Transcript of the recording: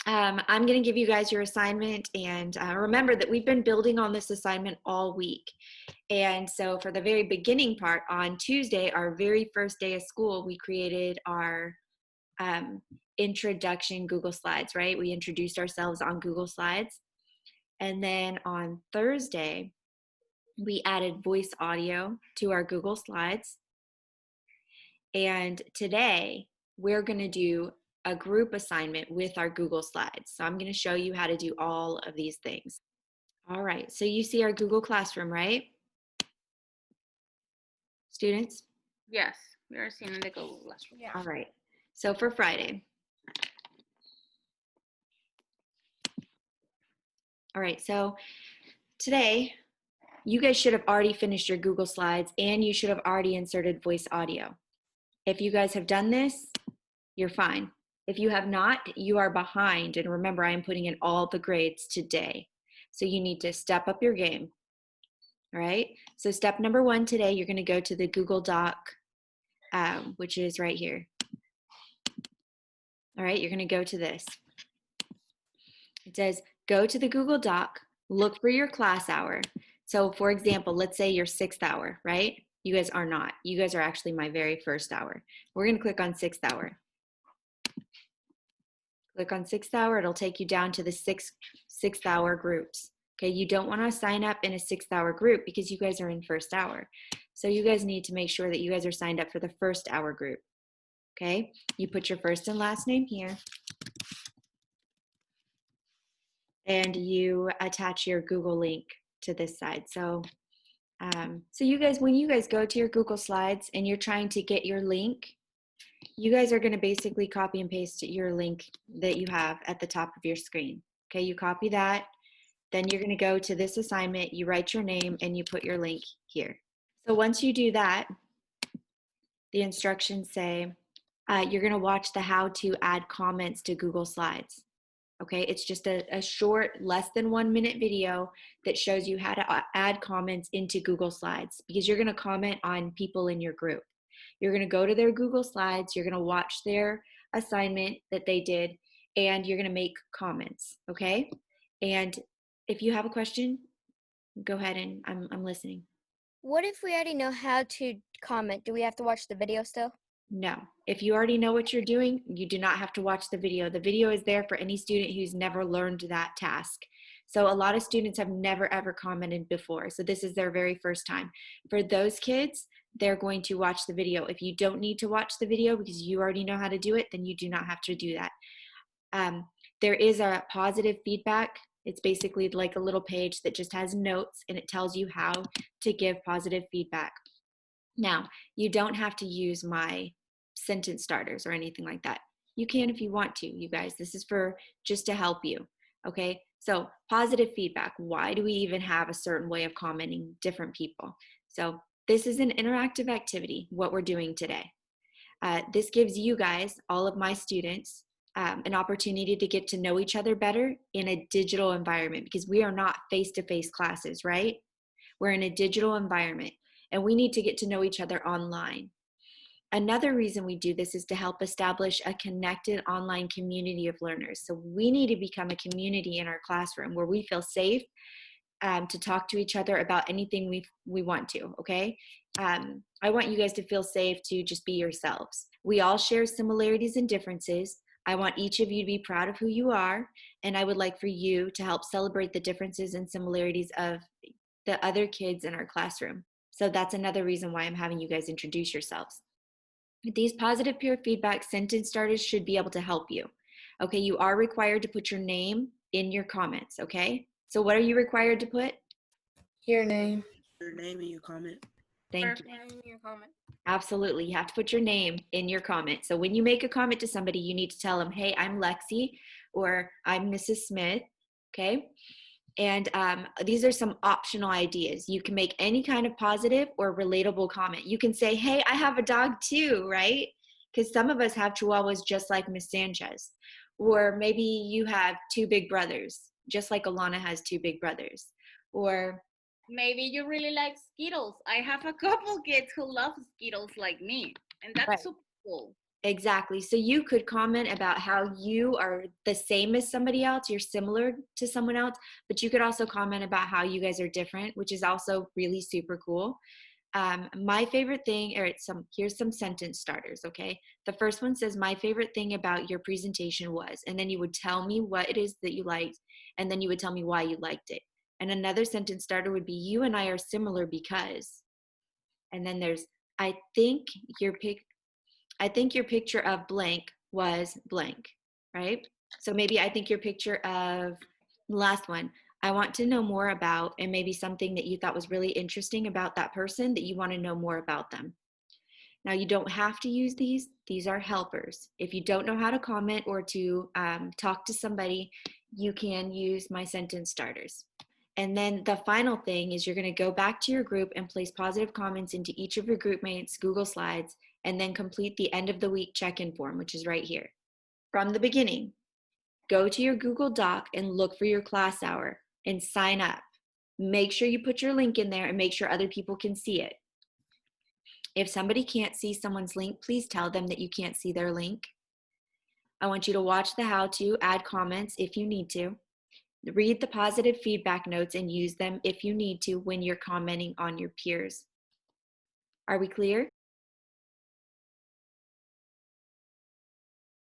I'm going to give you guys your assignment, and remember that we've been building on this assignment all week. And so for the very beginning part, on Tuesday, our very first day of school, we created our introduction Google Slides, right? We introduced ourselves on Google Slides. And then on Thursday, we added voice audio to our Google Slides. And today, we're going to do a group assignment with our Google Slides. So I'm going to show you how to do all of these things. All right, so you see our Google Classroom, right? Students? Yes, we are seeing the Google Classroom. Yeah. All right, so for Friday. All right, so today, you guys should have already finished your Google Slides and you should have already inserted voice audio. If you guys have done this, you're fine. If you have not, you are behind. And remember, I am putting in all the grades today. So you need to step up your game. All right. So step number 1 today, you're going to go to the Google Doc, which is right here. All right. You're going to go to this. It says, go to the Google Doc, look for your class hour. So for example, let's say your 6th hour, right? You guys are not. You guys are actually my very first hour. We're going to click on 6th hour. Click on 6th hour. It'll take you down to the sixth hour groups. Okay, you don't want to sign up in a 6th hour group because you guys are in 1st hour. So you guys need to make sure that you guys are signed up for the 1st hour group. Okay, you put your first and last name here. And you attach your Google link to this side. So you guys, when you guys go to your Google Slides and you're trying to get your link, you guys are going to basically copy and paste your link that you have at the top of your screen. Okay, you copy that. Then you're going to go to this assignment, you write your name, and you put your link here. So once you do that, the instructions say you're going to watch the how to add comments to Google Slides. Okay, it's just a short, less than 1 minute video that shows you how to add comments into Google Slides because you're going to comment on people in your group. You're going to go to their Google Slides, you're going to watch their assignment that they did, and you're going to make comments, okay? And if you have a question, go ahead and I'm listening. What if we already know how to comment? Do we have to watch the video still? No. If you already know what you're doing, you do not have to watch the video. The video is there for any student who's never learned that task. So a lot of students have never ever commented before. So this is their very first time. For those kids, they're going to watch the video. If you don't need to watch the video because you already know how to do it, then you do not have to do that. There is a positive feedback. It's basically like a little page that just has notes and it tells you how to give positive feedback. Now, you don't have to use my sentence starters or anything like that. You can if you want to, you guys. This is for just to help you, okay? So positive feedback. Why do we even have a certain way of commenting different people? So this is an interactive activity, what we're doing today. This gives you guys, all of my students, an opportunity to get to know each other better in a digital environment because we are not face-to-face classes, right? We're in a digital environment and we need to get to know each other online. Another reason we do this is to help establish a connected online community of learners. So we need to become a community in our classroom where we feel safe to talk to each other about anything we want to, okay? I want you guys to feel safe to just be yourselves. We all share similarities and differences. I want each of you to be proud of who you are, and I would like for you to help celebrate the differences and similarities of the other kids in our classroom. So that's another reason why I'm having you guys introduce yourselves. These positive peer feedback sentence starters should be able to help you. Okay, you are required to put your name in your comments, okay? So what are you required to put? Your name. Your name and your comment. Thank you. Your comment. Absolutely. You have to put your name in your comment. So when you make a comment to somebody, you need to tell them, hey, I'm Lexi, or I'm Mrs. Smith, okay? And these are some optional ideas. You can make any kind of positive or relatable comment. You can say, hey, I have a dog too, right? Because some of us have Chihuahuas just like Miss Sanchez. Or maybe you have 2 big brothers, just like Alana has 2 big brothers. Or maybe you really like Skittles. I have a couple kids who love Skittles like me, and that's right. super cool. Exactly. So you could comment about how you are the same as somebody else, you're similar to someone else, but you could also comment about how you guys are different, which is also really super cool. My favorite thing, or here's some sentence starters, okay? The first one says, my favorite thing about your presentation was, and then you would tell me what it is that you liked, and then you would tell me why you liked it. And another sentence starter would be, you and I are similar because, and then there's, I think your picture of blank was blank, right? So maybe I think your picture of the last one, I want to know more about, and maybe something that you thought was really interesting about that person that you want to know more about them. Now, you don't have to use these. These are helpers. If you don't know how to comment or to talk to somebody, you can use my sentence starters. And then the final thing is you're going to go back to your group and place positive comments into each of your group mates' Google Slides, and then complete the end of the week check-in form, which is right here. From the beginning, go to your Google Doc and look for your class hour and sign up. Make sure you put your link in there and make sure other people can see it. If somebody can't see someone's link, please tell them that you can't see their link. I want you to watch the how-to, add comments if you need to. Read the positive feedback notes and use them if you need to when you're commenting on your peers. Are we clear?